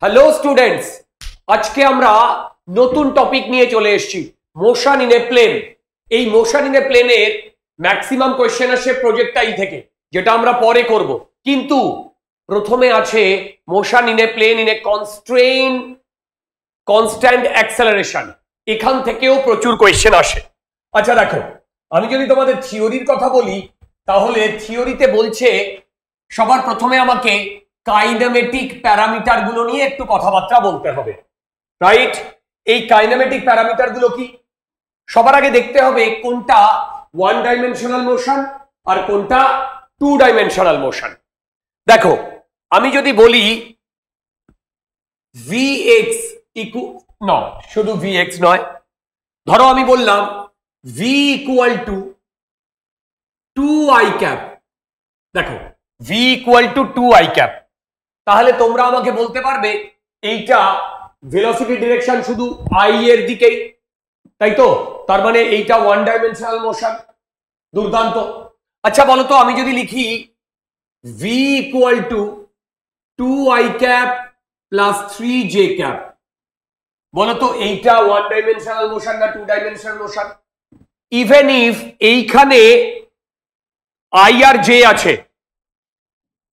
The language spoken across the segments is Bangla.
হ্যালো স্টুডেন্টস, আজকে আমরা নতুন টপিক নিয়ে চলে এসেছি, মোশন ইন এ প্লেন। এই মোশন ইন এ প্লেনের ম্যাক্সিমাম কোয়েশ্চেন আসে প্রজেক্টাইল থেকে, যেটা আমরা পরে করব। কিন্তু প্রথমে আছে motion in a plane in a constant acceleration. এখান থেকেও প্রচুর কোয়েশ্চেন আসে। আচ্ছা দেখো, আমি যদি তোমাদের থিওরির কথা বলি, তাহলে থিওরিতে বলছে সবার প্রথমে আমাকে কাইনেমেটিক প্যারামিটার গুলো নিয়ে একটু কথাবার্তা বলতে হবে, রাইট? এই কাইনেমেটিক প্যারামিটার গুলো কি? সবার আগে দেখতে হবে কোনটা ওয়ান ডাইমেনশনাল মোশন আর কোনটা টু ডাইমেনশনাল মোশন। দেখো, আমি যদি বলি vx শুধু vx নয়, ধরো আমি বললাম v equal to 2i cap. দেখো, v equal to 2i cap, তাহলে তোমরা আমাকে বলতে পারবে এইটা ভেলোসিটি ডিরেকশন শুধু i এর দিকেই, তাই তো? তার মানে এইটা ওয়ান ডাইমেনশনাল মোশন। দুর্দান্ত। আচ্ছা বলো তো, আমি যদি লিখি v equal to 2i cap plus 3j cap, বলো তো এইটা ওয়ান ডাইমেনশনাল মোশন না two dimensional motion? Even if এইখানে i আর j আছে,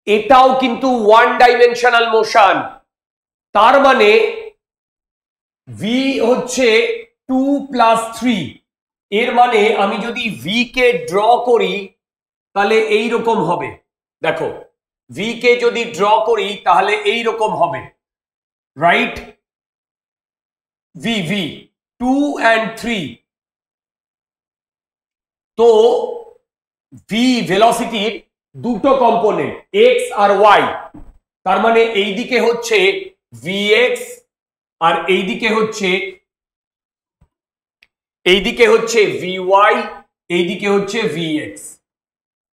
এটাও কিন্তু ওয়ান ডাইমেনশনাল মোশন। তার মানে v হচ্ছে 2 প্লাস 3। এর মানে আমি যদি v কে ড্র করি তাহলে এই রকম হবে। দেখো, v কে যদি ড্র করি তাহলে এই রকম হবে, রাইট? v 2 and 3। তো v ভেলোসিটির দুটো কম্পোনেন্ট x আর y, তার মানে এই দিকে হচ্ছে vx আর এইদিকে হচ্ছে vy, এইদিকে হচ্ছে vx।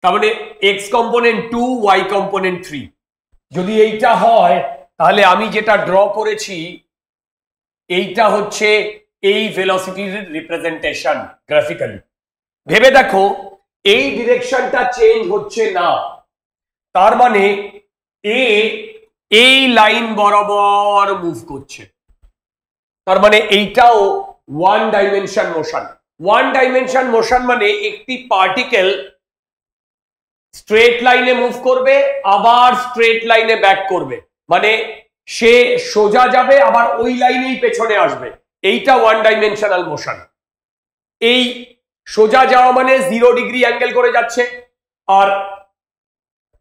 তার মানে x কম্পোনেন্ট 2, y কম্পোনেন্ট 3। যদি এইটা হয় তাহলে আমি যেটা ড্র করেছি এইটা হচ্ছে এই ভেলোসিটির রিপ্রেজেন্টেশন গ্রাফিক্যালি। ভেবে দেখো, এই ডিরেকশনটা চেঞ্জ হচ্ছে না, তার মানে এ এই লাইন বরাবর মুভ করছে। তার মানে এইটাও one dimension motion. One dimension motion মানে একটি পার্টিকেল স্ট্রেট লাইনে মুভ করবে, আবার স্ট্রেট লাইনে ব্যাক করবে, মানে সে সোজা যাবে আবার ওই লাইনেই পেছনে আসবে। এইটা ওয়ান ডাইমেনশনাল মোশন। এই সোজা যাওয়া মানে 0 ডিগ্রি অ্যাঙ্গেল করে যাচ্ছে, আর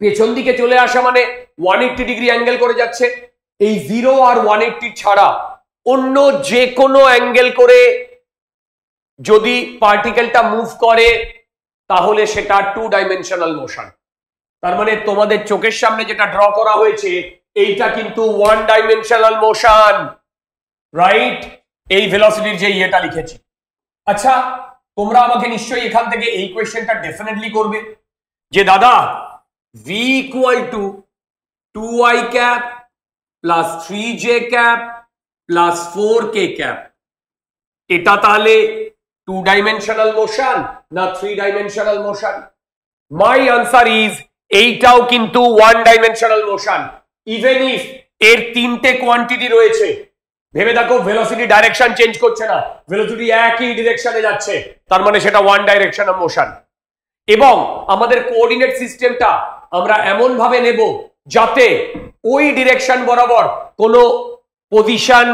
পেছন দিকে চলে আসা মানে 180 ডিগ্রি অ্যাঙ্গেল করে যাচ্ছে। এই 0 আর 180 ছাড়া অন্য যে কোনো অ্যাঙ্গেল করে যদি পার্টিকেলটা মুভ করে তাহলে সেটা টু ডাইমেনশনাল মোশন। তার মানে তোমাদের চোখের সামনে যেটা ড্র করা হয়েছে এইটা কিন্তু ওয়ান ডাইমেনশনাল মোশন, রাইট? এই ভেলোসিটির যে ইয়েটা লিখেছি। আচ্ছা, তোমরা আমাকে নিশ্চয়ই এখান থেকে এই কোয়েশ্চেনটা ডেফিনেটলি করবে যে দাদা v equal to 2i cap plus 3j cap plus 4k cap, এটা তাহলে টু ডাইমেনশনাল মোশন না three dimensional motion? My answer is এইটাও কিন্তু one dimensional motion, even if এর তিনটে কোয়ান্টিটি রয়েছে। ভেবে দেখো, ভেলোসিটি ডাইরেকশন চেঞ্জ করছে না, ভেলোসিটি একই ডিরেকশনে যাচ্ছে, তার মানে সেটা ওয়ান ডাইরেকশনাল মোশন। এবং আমাদের কোঅর্ডিনেট সিস্টেমটা আমরা এমন ভাবে নেব যাতে ওই ডিরেকশন বরাবর কোনো পজিশন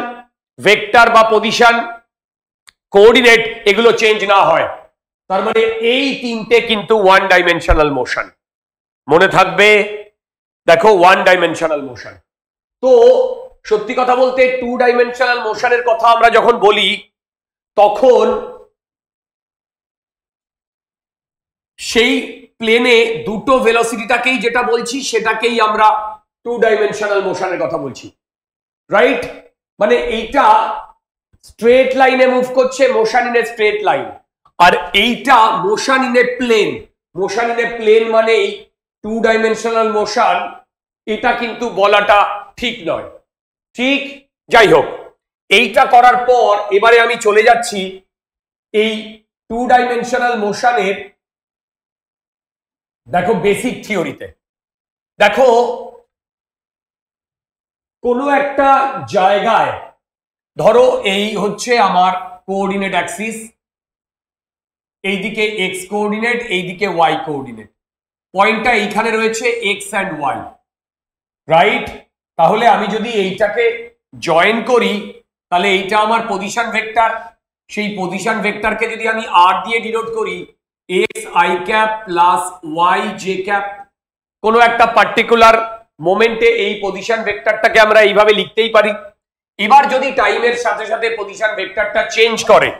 ভেক্টর বা পজিশন কোঅর্ডিনেট এগুলো চেঞ্জ না হয়। তার মানে এই তিনটে কিন্তু ওয়ান ডাইমেনশনাল মোশন, মনে থাকবে। দেখো, ওয়ান ডাইমেনশনাল মোশন। তো সত্যি কথা বলতে টু ডাইমেনশনাল মোশনের কথা আমরা যখন বলি তখন সেই প্লেনে দুটো ভেলোসিটিটাকেই যেটা বলছি সেটাকেই আমরা টু ডাইমেনশনাল মোশনের কথা বলছি, রাইট? মানে এইটা স্ট্রেট লাইনে মুভ করছে, motion in a straight line, আর এইটা motion in a plane. Motion in a plane মানে টু ডাইমেনশনাল মোশন, এটা কিন্তু বলাটা ঠিক নয়। ঠিক, যাই হোক, এইটা করার পর এবারে আমি চলে যাচ্ছি এই টু ডাইমেনশনাল মোশনের দেখো বেসিক থিওরিতে। দেখো, কোনো একটা জায়গায় ধরো এই হচ্ছে আমার কোঅর্ডিনেট অ্যাক্সিস, এইদিকে এক্স কোঅর্ডিনেট, এইদিকে ওয়াই কোঅর্ডিনেট, পয়েন্টটা এইখানে রয়েছে এক্স অ্যান্ড ওয়াই, রাইট? তাহলে আমি যদি এইটাকে জয়েন করি তাহলে এইটা আমার পজিশন ভেক্টর, সেই পজিশন ভেক্টরকে যদি আমি আর দিয়ে ডিনোট করি x i cap plus y j cap, কোনো একটা পার্টিকুলার মোমেন্টে এই পজিশন ভেক্টরটাকে আমরা এইভাবে লিখতেই পারি। এবার যদি টাইমের সাথে সাথে পজিশন ভেক্টরটা চেঞ্জ করে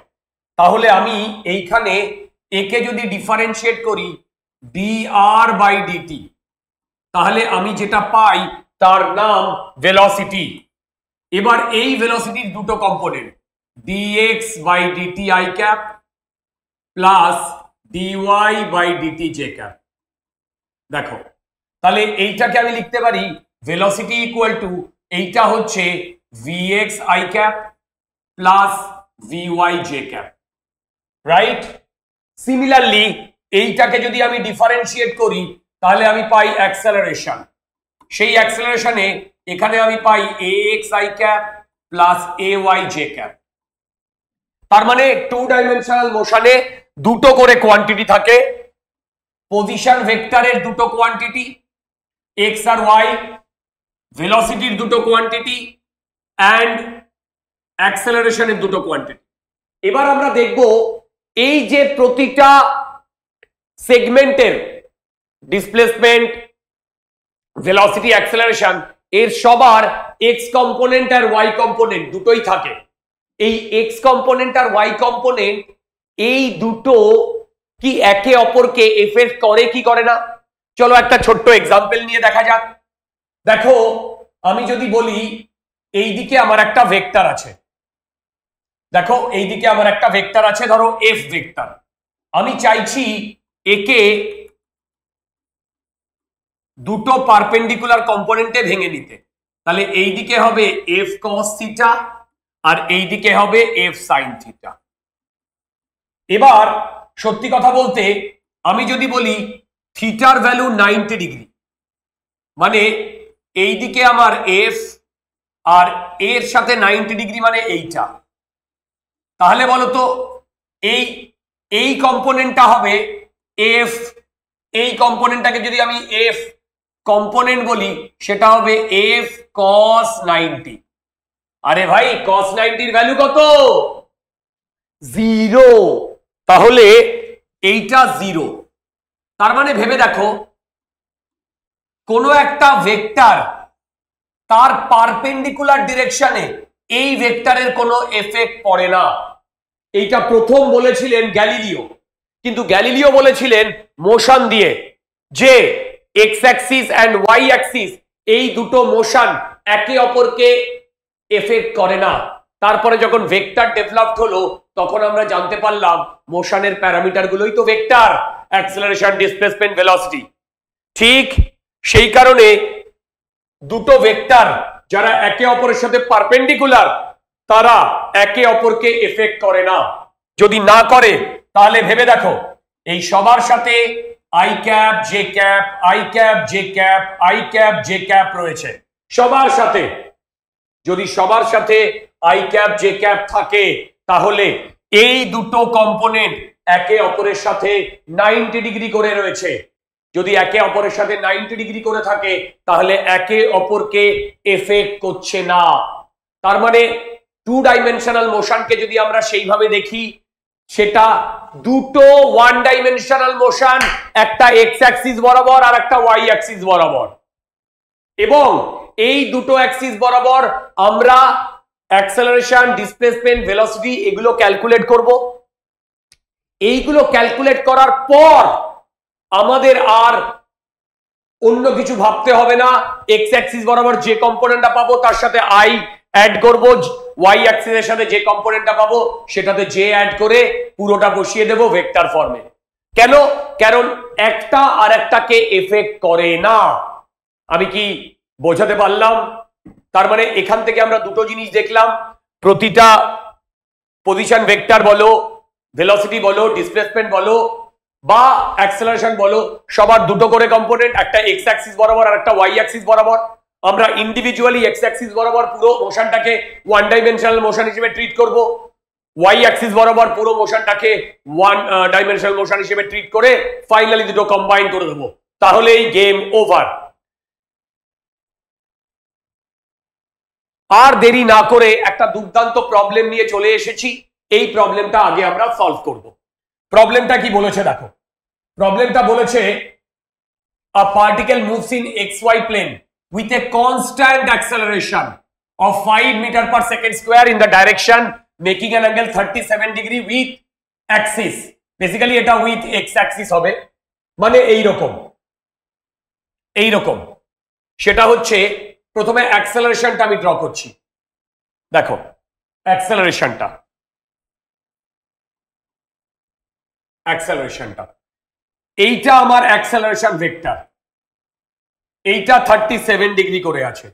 তাহলে আমি এইখানে একে যদি ডিফারেন্সিয়েট করি dr বাই ডিটি, তাহলে আমি যেটা পাই তার নাম ভেলোসিটি। এবার এই ভেলোসিটির দুটো component dx by dt i cap plus dy by dt j cap. দেখো তাহলে এইটাকে আমি লিখতে পারি ভেলোসিটি ইকুয়াল টু, এইটা হচ্ছে vx i cap plus vy j cap, right? Similarly এইটাকে যদি আমি ডিফারেন্সিয়েট করি তাহলে আমি পাই অ্যাক্সেলারেশন, সেই অ্যাক্সেলারেশনে এখানে আমি পাই ax i cap plus ay j cap. তার মানে টু ডাইমেনশনাল মোশনে দুটো করে কোয়ান্টিটি থাকে, পজিশন ভেক্টরের দুটো কোয়ান্টিটি এক্স আর ওয়াই, ভেলোসিটির দুটো কোয়ান্টিটি অ্যান্ড অ্যাক্সেলারেশনের দুটো কোয়ান্টিটি। এবার আমরা দেখব এই যে প্রতিটা সেগমেন্টের ডিসপ্লেসমেন্ট, ভেলোসিটি, অ্যাক্সেলারেশন এর সবার এক্স কম্পোনেন্ট আর ওয়াই কম্পোনেন্ট দুটোই থাকে। এই এক্স কম্পোনেন্ট আর ওয়াই কম্পোনেন্ট এই দুটো কি একে অপরকে এফেক্ট করে কি করে না? চলো একটা ছোট্ট এক্সাম্পল নিয়ে দেখা যাক। দেখো আমি যদি বলি এইদিকে আমার একটা ভেক্টর আছে, দেখো এইদিকে আমার একটা ভেক্টর আছে, ধরো এফ ভেক্টর, আমি চাইছি একে দুটো পারপেন্ডিকুলার কম্পোনেন্টে ভেঙে নিতে, তাহলে এইদিকে হবে এফ কস থিটা আর এইদিকে হবে এফ সাইন থিটা। এবার সত্যি কথা বলতে আমি যদি বলি থিটার ভ্যালু 90 ডিগ্রি, মানে এইদিকে আমার এফ আর এর সাথে 90 ডিগ্রি মানে এইটা, তাহলে বলতো এই কম্পোনেন্টটা হবে এফ, এই কম্পোনেন্টটাকে যদি আমি এফ কম্পোনেন্ট বলি সেটা হবে এফ কস 90। আরে ভাই কস 90 এর ভ্যালু কত? 0, তাহলে এইটা 0। তার মানে ভেবে দেখো কোনো একটা ভেক্টর তার পারপেন্ডিকুলার ডিরেকশনে এই ভেক্টরের কোনো এফেক্ট পড়ে না। এইটা প্রথম বলেছিলেন গ্যালিলিও, কিন্তু গ্যালিলিও বলেছিলেন মোশন দিয়ে যে x axis and y axis এই দুটো মোশন একে অপরকে এফেক্ট করে না। তারপরে যখন ভেক্টর ডেভেলপড হলো তখন আমরা জানতে পারলাম মোশনের প্যারামিটার গুলোই তো ভেক্টর, অ্যাক্সেলারেশন, ডিসপ্লেসমেন্ট, ভেলোসিটি। ঠিক সেই কারণে দুটো ভেক্টর যারা একে অপরের সাথে পারপেন্ডিকুলার তারা একে অপরকে এফেক্ট করে না। যদি না করে তাহলে ভেবে দেখো এই সবার সাথে I cap J cap, I cap J cap, I cap J cap রয়েছে সবার সাথে। যদি সবার সাথে আই ক্যাপ জে ক্যাপ থাকে তাহলে এই দুটো কম্পোনেন্ট একে অপরের সাথে 90 ডিগ্রি করে রয়েছে। যদি একে অপরের সাথে 90 ডিগ্রি করে থাকে তাহলে একে অপরকে এফেক্ট করছে না। তার মানে টু ডাইমেনশনাল মোশনকে যদি আমরা সেইভাবে দেখি সেটা দুটো ওয়ান ডাইমেনশনাল মোশন, একটা এক্স অ্যাক্সিস বরাবর আর একটা ওয়াই অ্যাক্সিস বরাবর, এবং এই দুটো অ্যাক্সিস বরাবর আমরা অ্যাক্সেলারেশন, ডিসপ্লেসমেন্ট, ভেলোসিটি এগুলো ক্যালকুলেট করব। এইগুলো ক্যালকুলেট করার পর আমাদের আর অন্য কিছু ভাবতে হবে না। এক্স অ্যাক্সিস বরাবর যে কম্পোনেন্টটা পাবো তার সাথে আই অ্যাড করব, ওয়াই অ্যাক্সিসের সাথে যে কম্পোনেন্টটা পাবো সেটাতে জে অ্যাড করে পুরোটা বসিয়ে দেব ভেক্টর ফর্মে। কেন? কারণ একটা আর একটাকে এফেক্ট করে না। আমি কি বোঝাতে পারলাম? তার মানে এখান থেকে আমরা দুটো জিনিস দেখলাম, প্রতিটা পজিশন ভেক্টর বলো, ভেলোসিটি বলো, ডিসপ্লেসমেন্ট বলো বা অ্যাক্সেলারেশন বলো, সবার দুটো করে কম্পোনেন্ট, একটা এক্স অ্যাক্সিস বরাবর আর একটা ওয়াই অ্যাক্সিস বরাবর। আমরা ইন্ডিভিজুয়ালি এক্স অ্যাক্সিস বরাবর পুরো মোশনটাকে ওয়ান ডাইমেনশনাল মোশন হিসেবে ট্রিট করব, ওয়াই অ্যাক্সিস বরাবর পুরো মোশনটাকে ওয়ান ডাইমেনশনাল মোশন হিসেবে ট্রিট করে ফাইনালি দুটো কম্বাইন করে দেবো, তাহলেই গেম ওভার। আর দেরি না করে একটা দুর্দান্ত প্রবলেম নিয়ে চলে এসেছি, এই প্রবলেমটা আগে আমরা সলভ করব। প্রবলেমটা কি বলেছে দেখো, প্রবলেমটা বলেছে a particle moves in xy plane with a constant acceleration of 5 meter per second square in the direction making an angle 37 degree with axis, basically এটা with x axis হবে, মানে এইরকম সেটা হচ্ছে প্রথমে অ্যাক্সেলারেশনটা আমি ড্র করছি, দেখো অ্যাক্সেলারেশনটা এইটা আমার অ্যাক্সেলারেশন ভেক্টর, এইটা 37 ডিগ্রি করে আছে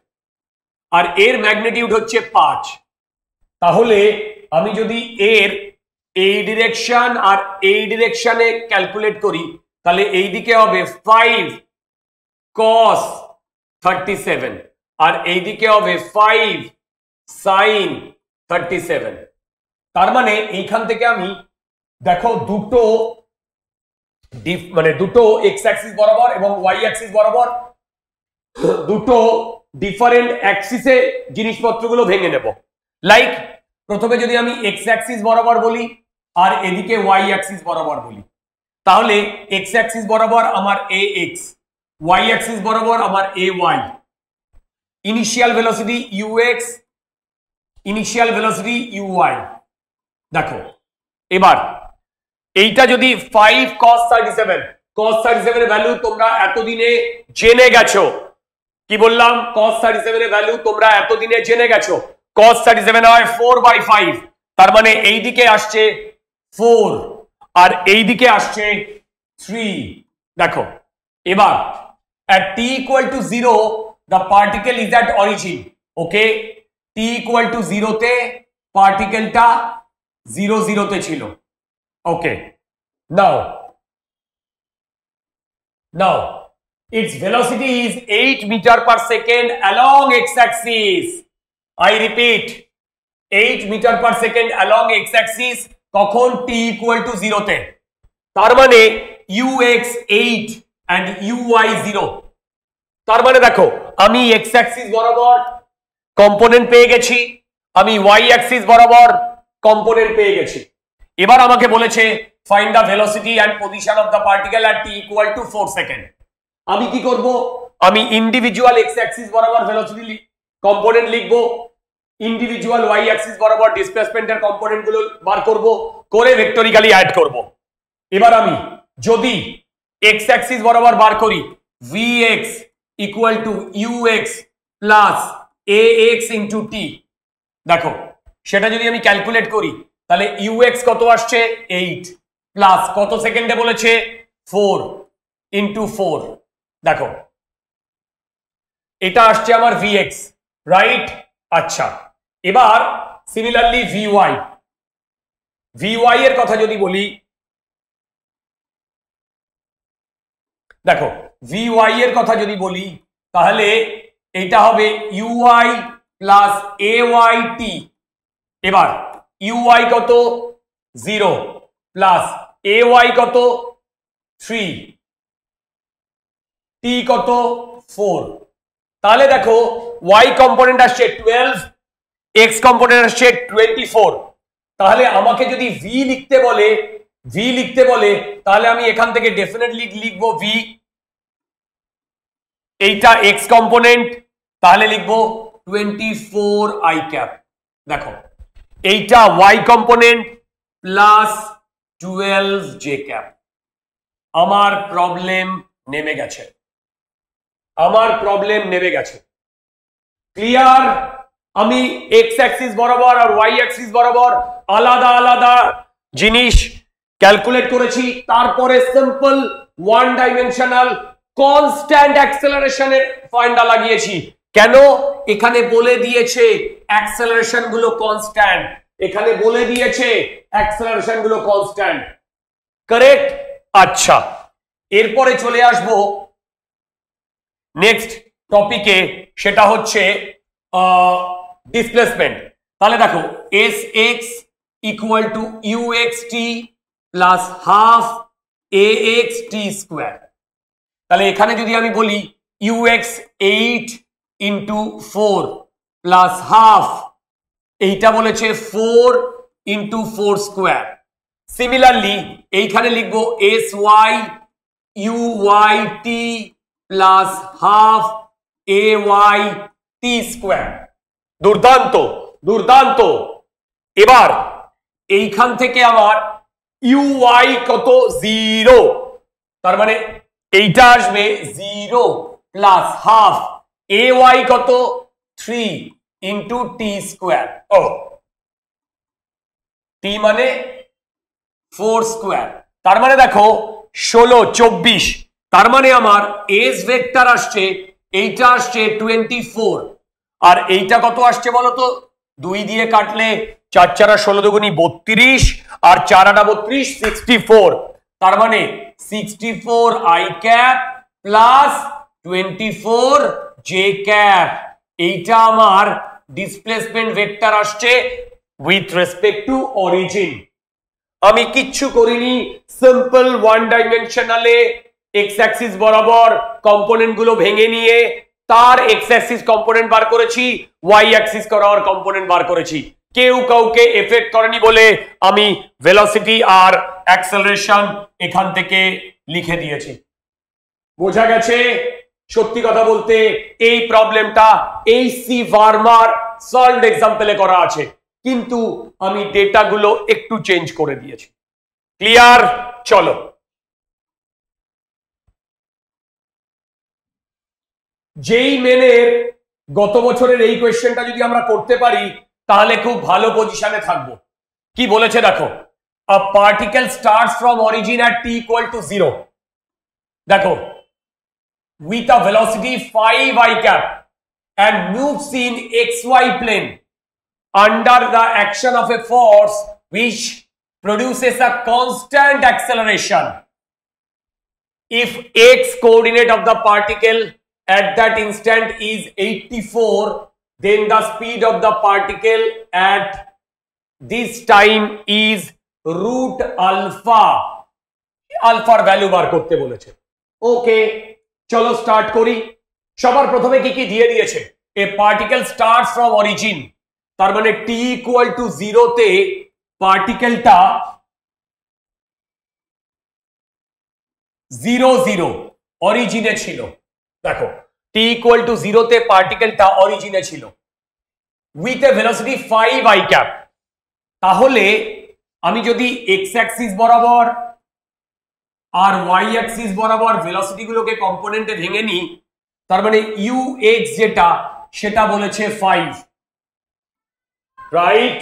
আর এর ম্যাগনিটিউড হচ্ছে 5। তাহলে আমি যদি এর এই ডিরেকশন আর এই ডিরেকশনে ক্যালকুলেট করি তাহলে এই দিকে হবে 5 cos 37 আর এই দিকে হবে 5 sin 37। তার মানে এইখান থেকে আমি দেখো দুটো এক্স অ্যাক্সিস বরাবর এবং ওয়াই অ্যাক্সিস বরাবর দুটো ডিফারেন্ট অ্যাক্সিসে জিনিসপত্রগুলো ভেঙে নেব। লাইক প্রথমে যদি আমি এক্স অ্যাক্সিস বরাবর বলি আর এদিকে ওয়াই অ্যাক্সিস বরাবর বলি, তাহলে এক্স অ্যাক্সিস বরাবর আমার এ এক্স, ওয়াই অ্যাক্সিস বরাবর আমার a y, initial velocity u x, initial velocity u y. দেখো এবার এইটা যদি 5 cos 37 এর ভ্যালু তোমরা এতদিনে জেনে গেছো, কি বললাম cos 37 এর ভ্যালু তোমরা এতদিনে জেনে গেছো, cos 37 হয় 4/5, তার মানে এই দিকে আসছে 4 আর এই দিকে আসছে 3। দেখো এবার at t equal to 0 the particle is at origin, okay t equal to 0 তে পার্টিকেলটা 0 0 তে ছিল, ওকে now its velocity is 8 meter per second along x-axis, I repeat 8 meter per second along x-axis, কখন t equal to 0 তে, তার মানে ux 8 and uy 0। তার মানে দেখো আমি x-axis বরাবর কম্পোনেন্ট পেয়ে গেছি, আমি y-axis বরাবর কম্পোনেন্ট পেয়ে গেছি। এবার আমাকে বলেছে find the velocity and position of the particle at t equal to 4 second. আমি কি করব, আমি ইন্ডিভিজুয়াল এক্স অ্যাক্সিস বরাবর ভেলোসিটি কম্পোনেন্ট লিখব, ইন্ডিভিজুয়াল ওয়াই অ্যাক্সিস বরাবর ডিসপ্লেসমেন্টের কম্পোনেন্ট গুলো বার করব, করে ভেক্টরিক্যালি অ্যাড করব। এবার আমি যদি এক্স অ্যাক্সিস বরাবর বার করি vx equal to ux plus ax into t, দেখো সেটা যদি আমি ক্যালকুলেট করি তাহলে ux কত আসছে 8 প্লাস কত সেকেন্ডে বলেছে 4 ইনটু 4, দেখো এটা আসছে আমার vx, রাইট। আচ্ছা এবার সিমিলারলি vy এর কথা যদি বলি, দেখো vy এর কথা যদি বলি তাহলে এটা হবে uy প্লাস ayt। এবার uy কত 0 প্লাস ay কত 3, t কত 4, তাহলে দেখো y কম্পোনেন্ট আসছে 12, x কম্পোনেন্ট আসছে 24। তাহলে আমাকে যদি v লিখতে বলে তাহলে আমি এখান থেকে ডেফিনেটলি লিখব v, এইটা x কম্পোনেন্ট তাহলে লিখব 24 i ক্যাপ। দেখো এইটা y component plus 12 j cap. আমার প্রবলেম নেমে গেছে, ক্লিয়ার। আমি এক্স অ্যাক্সিস বরাবর আর ওয়াই অ্যাক্সিস বরাবর আলাদা আলাদা জিনিস ক্যালকুলেট করেছি, তারপরে সিম্পল ওয়ান ডাইমেনশনাল কনস্ট্যান্ট অ্যাক্সেলারেশনের ফার্মুলা লাগিয়েছি। কেন? এখানে বলে দিয়েছে অ্যাক্সেলারেশন গুলো কনস্ট্যান্ট, কারেক্ট। আচ্ছা এরপরে চলে আসবো নেক্সট টপিকে, সেটা হচ্ছে ডিসপ্লেসমেন্ট। তাহলে দেখো s x equal to u x t plus half a x t square. তাহলে এখানে যদি আমি বলি u x 8 into 4 plus half, এইটা বলেছে 4 ইন্টু 4 স্কোয়ার। সিমিলারলি এইখানে লিখবো s y u y t plus half a y t square. দুর্দান্ত দুর্দান্ত। এবার এইখান থেকে আমার ইউ ওয়াই কত? 0, তার মানে এইটা আসবে 0 প্লাস হাফ এ ওয়াই কত? 3 ইন্টু টি স্কোয়ার। ও টি মানে 4 স্কোয়ার, তার মানে দেখো 16 24, তার মানে আমার এস ভেক্টর আসছে, এইটা আসছে 24, আর এইটা কত আসছে বলতো? 2 দিয়ে কাটলে 4 4 16 দুগুনি 32, আর 4 8 32 64, তার মানে 64 I cap plus 24 J cap. এইটা আমার ডিসপ্লেসমেন্ট ভেক্টর আসছে উইথ রেসপেক্ট টু অরিজিন। আমি কিচ্ছু করিনি, সিম্পল ওয়ান ডাইমেনশনালে এক্স অ্যাক্সিস বরাবর কম্পোনেন্ট গুলো ভেঙে নিয়ে তার এক্স অ্যাক্সিস কম্পোনেন্ট বার করেছি, ওয়াই অ্যাক্সিস করার কম্পোনেন্ট বার করেছি। কেউ কাউকে এফেক্ট করেনি বলে আমি ভেলোসিটি আর অ্যাক্সেলারেশন এখান থেকে লিখে দিয়েছি। বোঝা গেছে? সত্যি কথা বলতে এই প্রবলেমটা এই সি ভার্মার সলভড এক্সাম্পলে করা আছে, কিন্তু আমি ডেটাগুলো একটু চেঞ্জ করে দিয়েছি। ক্লিয়ার? চলো যেই মেনের গত বছরের এই কোয়েশ্চেনটা যদি আমরা করতে পারি তাহলে খুব ভালো পজিশনে থাকবো। কি বলেছে দেখো, a particle starts from origin at t equal to 0, দেখো with a velocity 5 I cap and moves in xy plane under the action of a force which produces a constant acceleration. If x coordinate of the particle at that instant is 84, then the speed of the particle at this time is root alpha. আলফার ভ্যালু বার করতে বলেছে। ওকে চলো স্টার্ট করি। সবার প্রথমে কি কি দিয়ে দিয়েছে? এ পার্টিকেল স্টার্টস ফ্রম অরিজিন, তার মানে টি ইকুয়াল টু 0 তে পার্টিকেলটা 0 0 অরিজিনে ছিল। দেখো টি ইকুয়াল টু 0 তে পার্টিকেলটা অরিজিনে ছিল with a velocity 5 I cap. তাহলে আমি যদি এক্স অ্যাক্সিস বরাবর আর ওয়াই অ্যাক্সিস বরাবর ভেলোসিটি গুলোকে কম্পোনেন্টে ভেঙে নিই, তার মানে ইউ এক্স যেটা সেটা বলেছে 5, রাইট?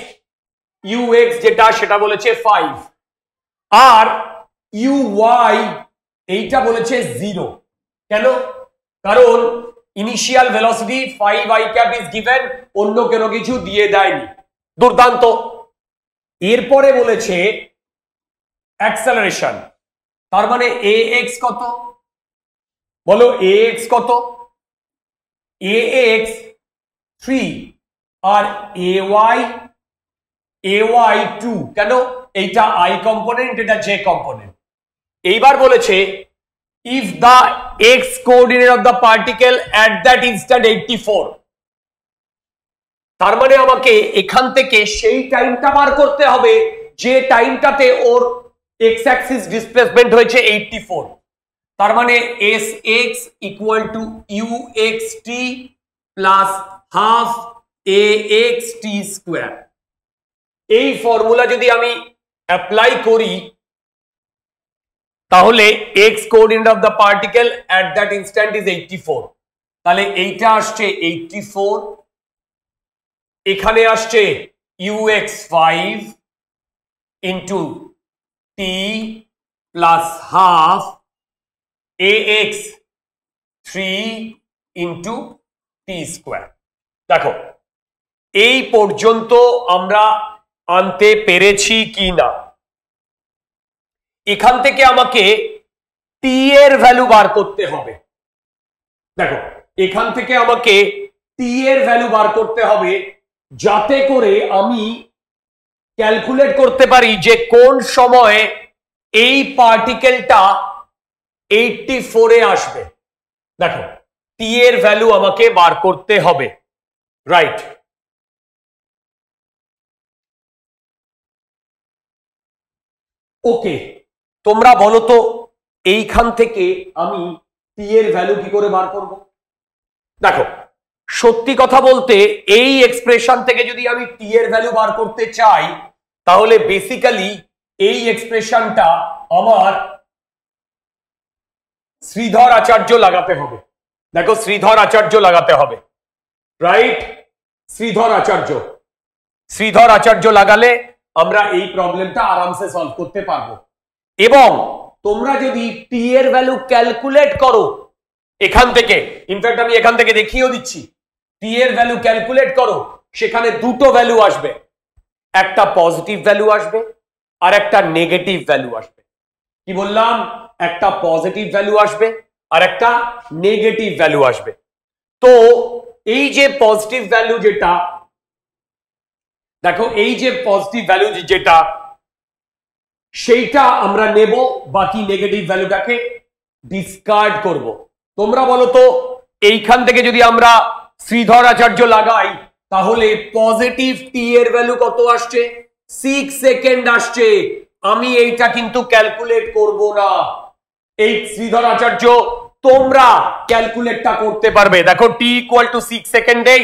ইউ এক্স যেটা সেটা বলেছে 5, আর ইউ ওয়াই এইটা বলেছে 0। কেন? কারণ initial velocity 5 I cap is given, অন্য কোনো কিছু দিয়ে দেয়নি। দুর্দান্ত। এরপরে বলেছে অ্যাক্সেলারেশন, তার মানে এ এক্স কত? বলো এ এক্স কত? এ এক্স 3 আর এ ওয়াই 2। কেন? এইটা আই কম্পোনেন্ট, এটা জে কম্পোনেন্ট। এইবার বলেছে if the x coordinate of the particle at that instant 84, তার মানে আমাকে এখান থেকে সেই টাইমটা বার করতে হবে যে টাইমটাতে ওর এক্স অ্যাক্সিস ডিসপ্লেসমেন্ট হয়েছে 84। তার মানে S x equal to u x t plus half a x t square. এই ফর্মুলা যদি আমি অ্যাপ্লাই করি তাহলে x coordinate of the particle at that instant is 84, তাহলে এইটা আসছে 84, এখানে আসছে ux 5 into t plus half ax 3 into t square। দেখো এই পর্যন্ত আমরা আনতে পেরেছি কি না? এখান থেকে আমাকে টি এর ভ্যালু বার করতে হবে। দেখো এখান থেকে আমাকে টি এর ভ্যালু বার করতে হবে, যাতে করে আমি ক্যালকুলেট করতে পারি যে কোন সময়ে এই পার্টিকেলটা 84 এ আসবে। দেখো টি এর ভ্যালু আমাকে বার করতে হবে, রাইট? ওকে, তোমরা বলো তো এইখান থেকে আমি টি এর ভ্যালু কি করে বার করব? দেখো সত্যি কথা বলতে এই এক্সপ্রেশন থেকে যদি আমি টি এর ভ্যালু বার করতে চাই, তাহলে বেসিক্যালি এই এক্সপ্রেশনটা আমার শ্রীধর আচার্য লাগাতে হবে। দেখো শ্রীধর আচার্য লাগাতে হবে, রাইট? শ্রীধর আচার্য লাগালে আমরা এই প্রবলেমটা আরামসে সলভ করতে পারবো। এবং তোমরা যদি টি এর ভ্যালু ক্যালকুলেট করো এখান থেকে, ইনফ্যাক্ট আমি এখান থেকে দেখিয়েও দিচ্ছি, টি এর ভ্যালু ক্যালকুলেট করো, সেখানে দুটো ভ্যালু আসবে, একটা পজিটিভ ভ্যালু আসবে আর একটা নেগেটিভ ভ্যালু আসবে। কি বললাম? একটা পজিটিভ ভ্যালু আসবে আর একটা নেগেটিভ ভ্যালু আসবে। তো এই যে পজিটিভ ভ্যালু যেটা, দেখো এই যে পজিটিভ ভ্যালু যেটা, সেইটা আমরা নেব, বাকি নেগেটিভ ভ্যালুটাকে ডিসকার্ড করব। তোমরা বলো তো এইখান থেকে যদি আমরা শ্রীধর আচার্য লাগাই, তাহলে পজিটিভ টি এর ভ্যালু কত আসছে? 6 সেকেন্ড আসছে। আমি এইটা কিন্তু ক্যালকুলেট করব না, এই শ্রীধর আচার্য তোমরা ক্যালকুলেটটা করতে পারবে। দেখো টি ইকুয়াল টু 6 সেকেন্ডে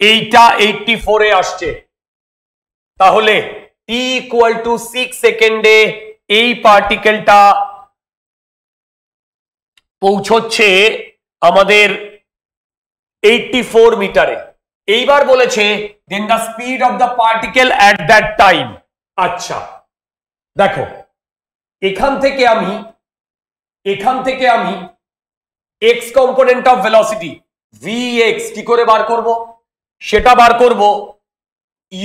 এইটা 84 এ আসছে, তাহলে টি ইকুয়াল টু 6 সেকেন্ডে এই পার্টিকেলটা পৌঁছচ্ছে আমাদের 84 মিটারে। এইবার বলেছে then the speed of the particle at that time. আচ্ছা দেখো এখান থেকে আমি x component of velocity vx কি করে বার করব? সেটা বার করব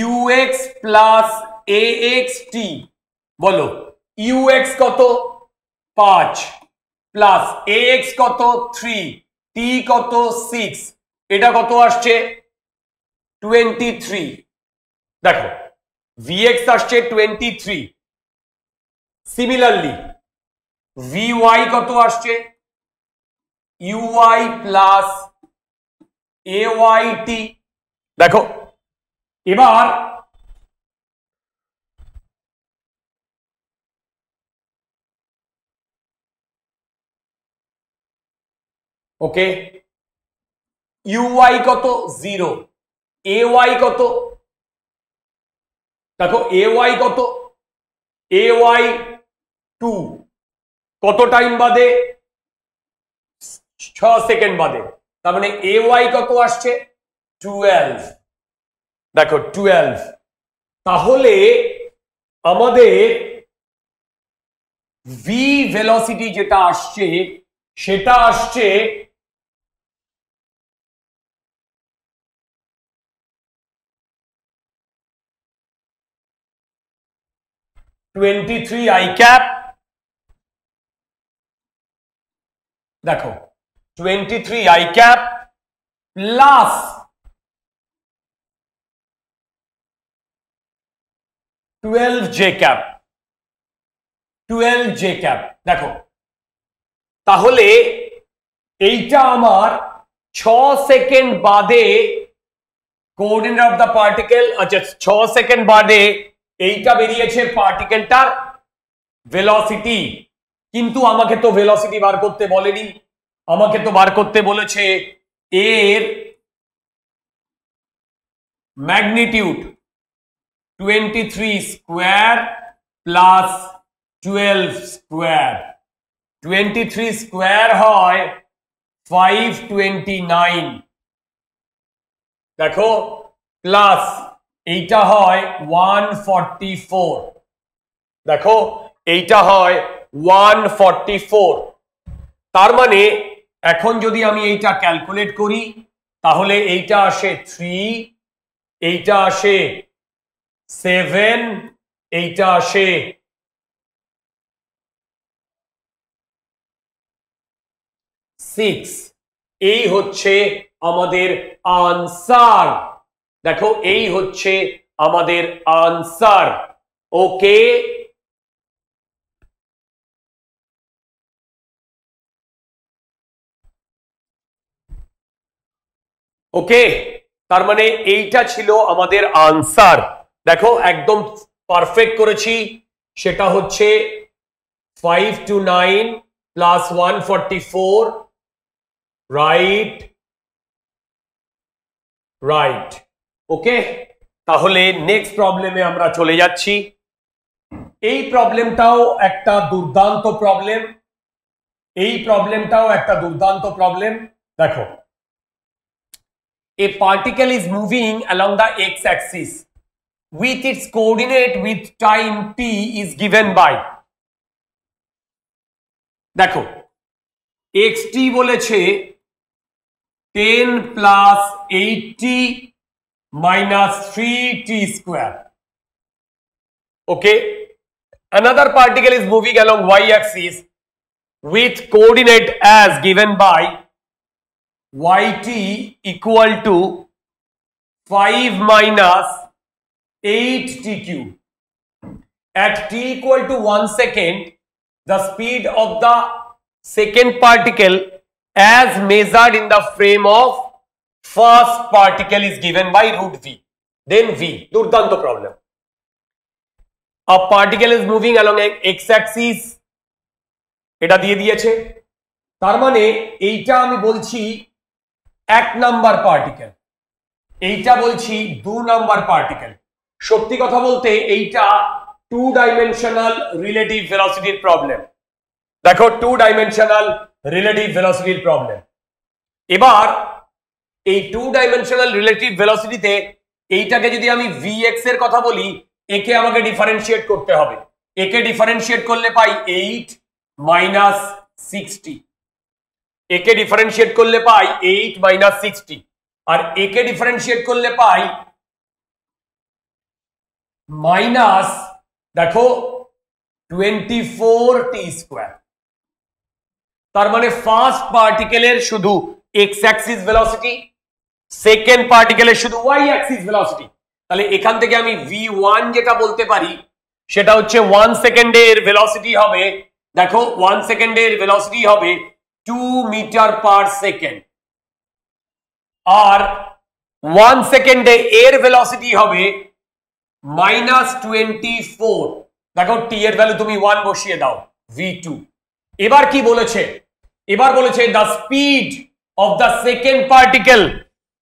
ux প্লাস axt। বলো ux কত? 5 প্লাস ax কত? 3, t কত? 6, এটা কত আসছে? 23। দেখো vx আসছে 23। সিমিলারলি vy কত আসছে? uy plus ayt। দেখো এবার ওকে, uy কত? 0। ay কত? দেখো ay কত? ay 2। কত টাইম বাদে? 6 সেকেন্ড বাদে। তার মানে ay কত আসছে? 12। দেখো 12। তাহলে আমাদের v ভেলোসিটি যেটা আসছে সেটা আসছে i cap। দেখো 23 i cap plus 12j cap। 12j cap। দেখো তাহলে এইটা আমার 6 সেকেন্ড বাদে কোঅর্ডিনেট অফ দ্য পার্টিকেল। আচ্ছা 6 সেকেন্ড বাদে এইটা বেরিয়েছে পার্টিকেলটার ভেলোসিটি। কিন্তু আমাকে তো ভেলোসিটি বার করতে বলেনি, আমাকে তো বার করতে বলেছে এর magnitude 23 square plus 12 square. 23 square হয় 529। দেখো প্লাস এইটা হয় 144। দেখো এইটা হয় 144। তার মানে এখন যদি আমি এইটা ক্যালকুলেট করি, তাহলে এইটা আসে 3, এইটা আসে 7, এইটা আসে 6, এই হচ্ছে আমাদের আনসার। দেখো এই হচ্ছে আমাদের আনসার। ওকে, ওকে, তার মানে এইটা ছিল আমাদের আনসার। দেখো একদম পারফেক্ট করেছি। সেটা হচ্ছে 529 প্লাস 144, রাইট রাইট। ওকে, তাহলে নেক্সট প্রবলেমে আমরা চলে যাচ্ছি। এই প্রবলেমটাও একটা দুর্দান্ত প্রবলেম, এই প্রবলেমটাও একটা দুর্দান্ত প্রবলেম। দেখো, a particle is moving along the x-axis with its coordinate with time t is given by, দেখো xt বলেছে 10 plus 8t minus 3t square. Okay, another particle is moving along y-axis with coordinate as given by yt equal to 5 minus 8t cube. At t equal to 1 second, the speed of the second particle as measured in the frame of first particle is given by root v. Then v. Durdanto problem. A particle is moving along an x-axis. এটা দিয়ে দিয়েছে, তার মানে এইটা আমি বলছি 1 নাম্বার পার্টিকেল, এইটা বলছি 2 নাম্বার পার্টিকেল। সত্যি কথা বলতে এইটা 2 ডাইমেনশনাল রিলেটিভ ভেলোসিটির প্রবলেম। দেখো 2 ডাইমেনশনাল রিলেটিভ ভেলোসিটির প্রবলেম। এবার এই 2 ডাইমেনশনাল রিলেটিভ ভেলোসিটিতে এইটাকে যদি আমি vx এর কথা বলি, একে আমাকে ডিফারেন্সিয়েট করতে হবে। একে ডিফারেন্সিয়েট করলে পাই 8 মাইনাস 60, একে ডিফারেন্সিয়েট করলে পাই 8 মাইনাস 60, আর একে ডিফারেন্সিয়েট করলে পাই মাইনাস, দেখো 24t স্কয়ার। তার মানে ফার্স্ট পার্টিকেলের শুধু এক্স অ্যাক্সিস ভেলোসিটি, সেকেন্ড পার্টিকেলের শুধু ওয়াই অ্যাক্সিস ভেলোসিটি। তাহলে এখান থেকে আমি v1 যেটা বলতে পারি সেটা হচ্ছে 1 সেকেন্ডের ভেলোসিটি হবে, দেখো 1 সেকেন্ডের ভেলোসিটি হবে 2 মিটার পার সেকেন্ড, আর 1 সেকেন্ডে এর ভেলোসিটি হবে -24। দেখো টি এর ভ্যালু তুমি 1 বসিয়ে দাও, v2। এবার কি বলেছে? এবার বলেছে the speed of the second particle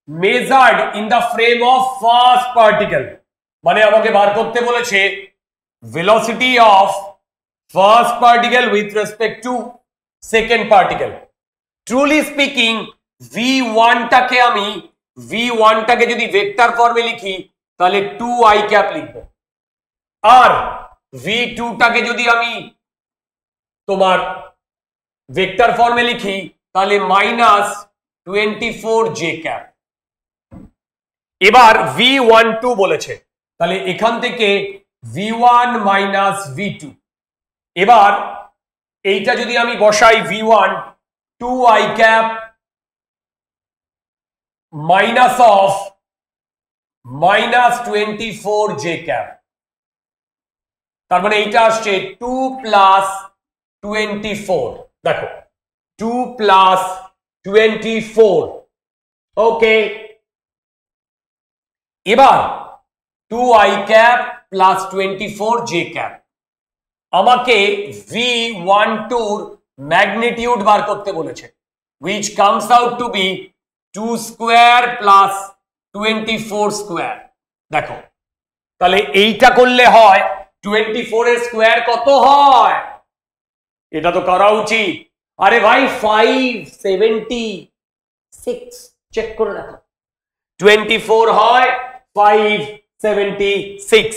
measured in the frame of first particle. মানে আমাকে বার করতে বলেছে velocity of first particle with respect to second particle. Truly speaking v1 টাকে যদি ভেক্টর ফর্মে লিখি তাহলে 2i ক্যাপ লিখবো, আর v2 টাকে যদি আমি তোমার ভেক্টর ফর্মে লিখি তাহলে -24j ক্যাপ। এবার v12 বলেছে, তাহলে এখান থেকে v1 মাইনাস v2। এবার এইটা যদি আমি বসাই v1 2i cap minus of -24j cap, তার মানে এইটা আসছে 2 প্লাস 24। দেখো 2 প্লাস 24। ওকে, এবার 2i cap plus 24j cap. আমাকে v12 ম্যাগনিটিউড বার করতে বলেছে, which comes out to be 2 square plus 24 square. দেখো তাহলে এইটা করলে হয় 24 এর স্কয়ার কত হয়? এটা তো করা উচিত। আরে ভাই 576, চেক করে দেখো 24 হয় 576,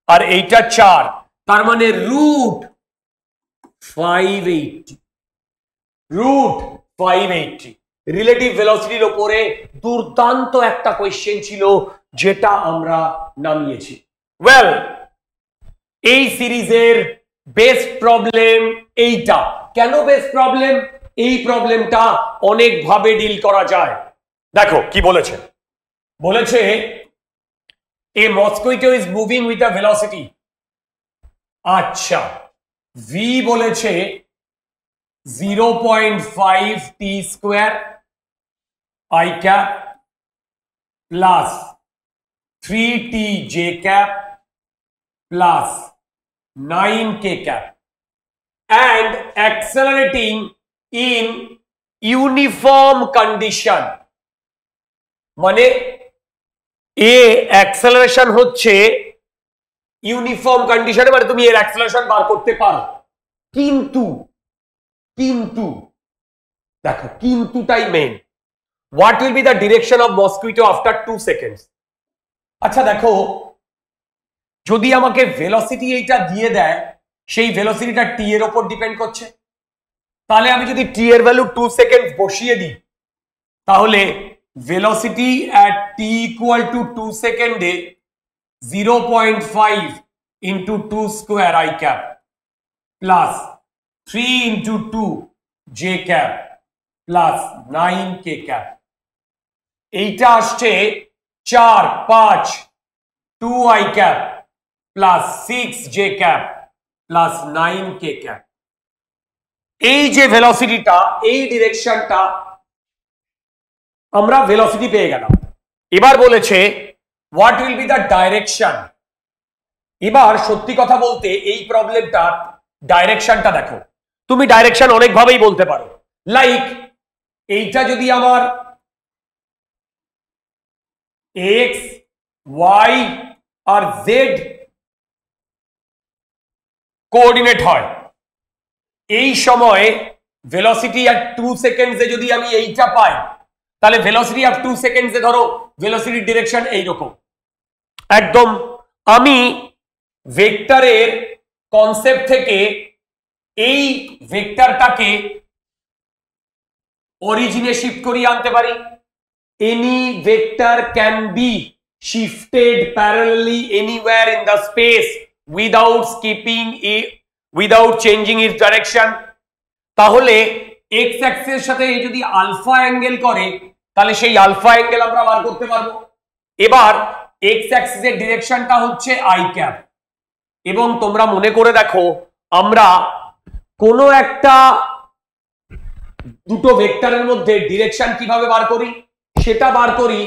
আর এইটা 4, তার মানে রুট 580। রিলেটিভ ভেলোসিটির উপরে দুর্দান্ত একটা কোয়েশ্চেন ছিল যেটা আমরা নামিয়েছি। ওয়েল, এই সিরিজের বেস্ট প্রবলেম এইটা। কেন বেস্ট প্রবলেম? এই প্রবলেমটা অনেক ভাবে ডিল করা যায়। দেখো কি বলেছে, বলেছে a mosquito is moving with a velocity. আচ্ছা, ভি বলেছে 0.5 t square i cap plus 3 t j cap plus 9 k cap and accelerating in uniform condition। মানে এ অ্যাক্সেলারেশন হচ্ছে ইউনিফর্ম কন্ডিশনে, মানে তুমি এর অ্যাক্সেলারেশন বার করতে পারো। কিন্তু কিন্তু দেখো কিন্তুটাই main. What will be the direction of mosquito after 2 seconds? আচ্ছা দেখো, যদি আমাকে ভেলোসিটি এইটা দিয়ে দেয়, সেই ভেলোসিটিটা টি এর উপর ডিপেন্ড করছে, তাহলে আমি যদি টি এর ভ্যালু 2 সেকেন্ড বসিয়ে দিই, তাহলে velocity at t equal to 2 সেকেন্ডে 0.5 into 2 square I cap plus 3 into 2 j cap plus 9 k cap, এইটা আসছে 4 5 2 I cap plus 6 j cap plus 9 k cap। এই যে ভেলোসিটিটা, এই ডিরেকশনটা আমরা ভেলোসিটি পেয়ে গেলাম। এবার বলেছে what will be the direction. এবার সত্যি কথা বলতে এই প্রবলেমটা ডাইরেকশনটা দেখো, তুমি ডাইরেকশন অনেক ভাবেই বলতে পারো। লাইক এইটা যদি আমার এক্স ওয়াই আর জেড কোঅর্ডিনেট হয়, এই সময়ে ভেলোসিটি at 2 সেকেন্ডসে যদি আমি এইটা পাই, তাহলে ভেলোসিটি at 2 সেকেন্ডসে ধরো ভেলোসিটির ডিরেকশন এইরকম একদম। আমি ভেক্টরের কনসেপ্ট থেকে এই ভেক্টরটাকে অরিজিনে শিফট করিয়ে আনতে পারি। Any vector can be shifted parallelly anywhere in the space without skipping without changing it's direction. তাহলে এক্স অ্যাক্সিসের সাথে এই যদি আলফা অ্যাঙ্গেল করে, তাহলে সেই আলফা অ্যাঙ্গেল আমরা বার করতে পারবো। এবার এক্স অ্যাক্সিসের ডিরেকশনটা হচ্ছে আই ক্যাপ, এবং তোমরা মনে করে দেখো আমরা কোনো একটা দুটো ভেক্টরের মধ্যে ডিরেকশন কিভাবে বার করি, সেটা বার করি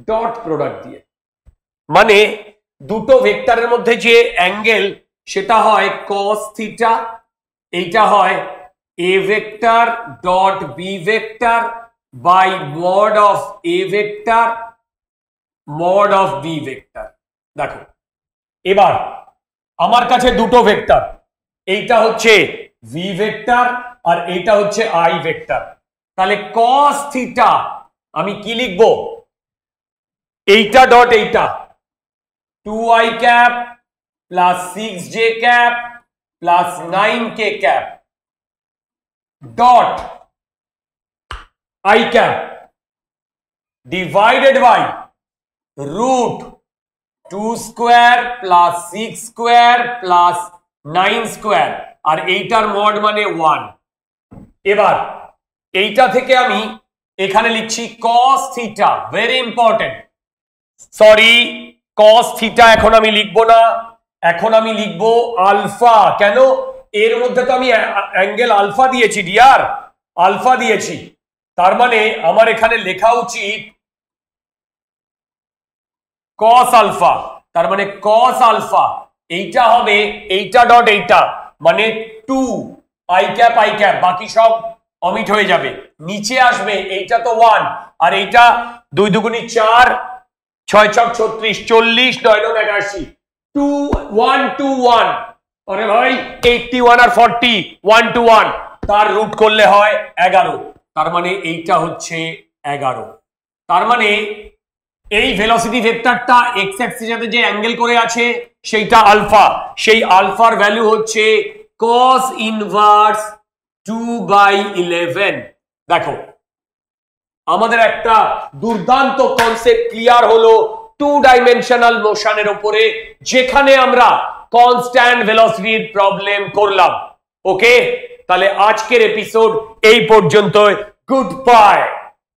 ডট প্রোডাক্ট দিয়ে। মানে দুটো ভেক্টরের মধ্যে যে অ্যাঙ্গেল সেটা হয় cos থিটা, এইটা হয় a vector dot B vector by mod of a vector mod of B vector. দেখো এবার আমার কাছে দুটো ভেক্টর, এইটা হচ্ছে ভি ভেক্টর আর এইটা হচ্ছে আই ভেক্টর। তাহলে cos থিটা আমি কি লিখবো, এইটা ডট এইটা 2i cap plus 6j cap plus 9k cap dot I cap divided by root 2 square plus 6 square plus 9 square, আর এইটার মড মানে 1। এবার এইটা থেকে আমি এখানে লিখছি cos theta, very important. Sorry, cos theta এখন আমি লিখবো না, এখন আমি লিখবো আলফা। কেন? এর মধ্যে তো আমি অ্যাঙ্গেল আলফা দিয়েছি ডিয়ার, আলফা দিয়েছি। তার মানে আমার এখানে লেখা উচিত cos আলফা। তার মানে cos আলফা এইটা হবে এইটা ডট এইটা, মানে 2 i ক্যাপ i ক্যাপ, বাকি সব অমিট হয়ে যাবে। নিচে আসবে এইটা তো 1, আর এইটা 2 দুগুণি 4, 6 ছক 36, 40, 9 9 81, 2 1 2 1। আরে ভাই 81 আর 40 1 to 1, তার রুট করলে হয় 11। তার মানে এইটা হচ্ছে 11। তার মানে এই ভেলোসিটি ভেক্টরটা এক্স অ্যাক্সিসের সাথে যে অ্যাঙ্গেল করে আছে সেইটা আলফা, সেই আলফার ভ্যালু হচ্ছে cos ইনভার্স 2/11। দেখো আমাদের একটা দুর্দান্ত কনসেপ্ট ক্লিয়ার হলো 2 ডাইমেনশনাল মোশনের উপরে, যেখানে আমরা কনস্ট্যান্ট ভেলোসিটির প্রবলেম করলাম। ওকে, তাহলে আজকের এপিসোড এই পর্যন্ত। Good bye.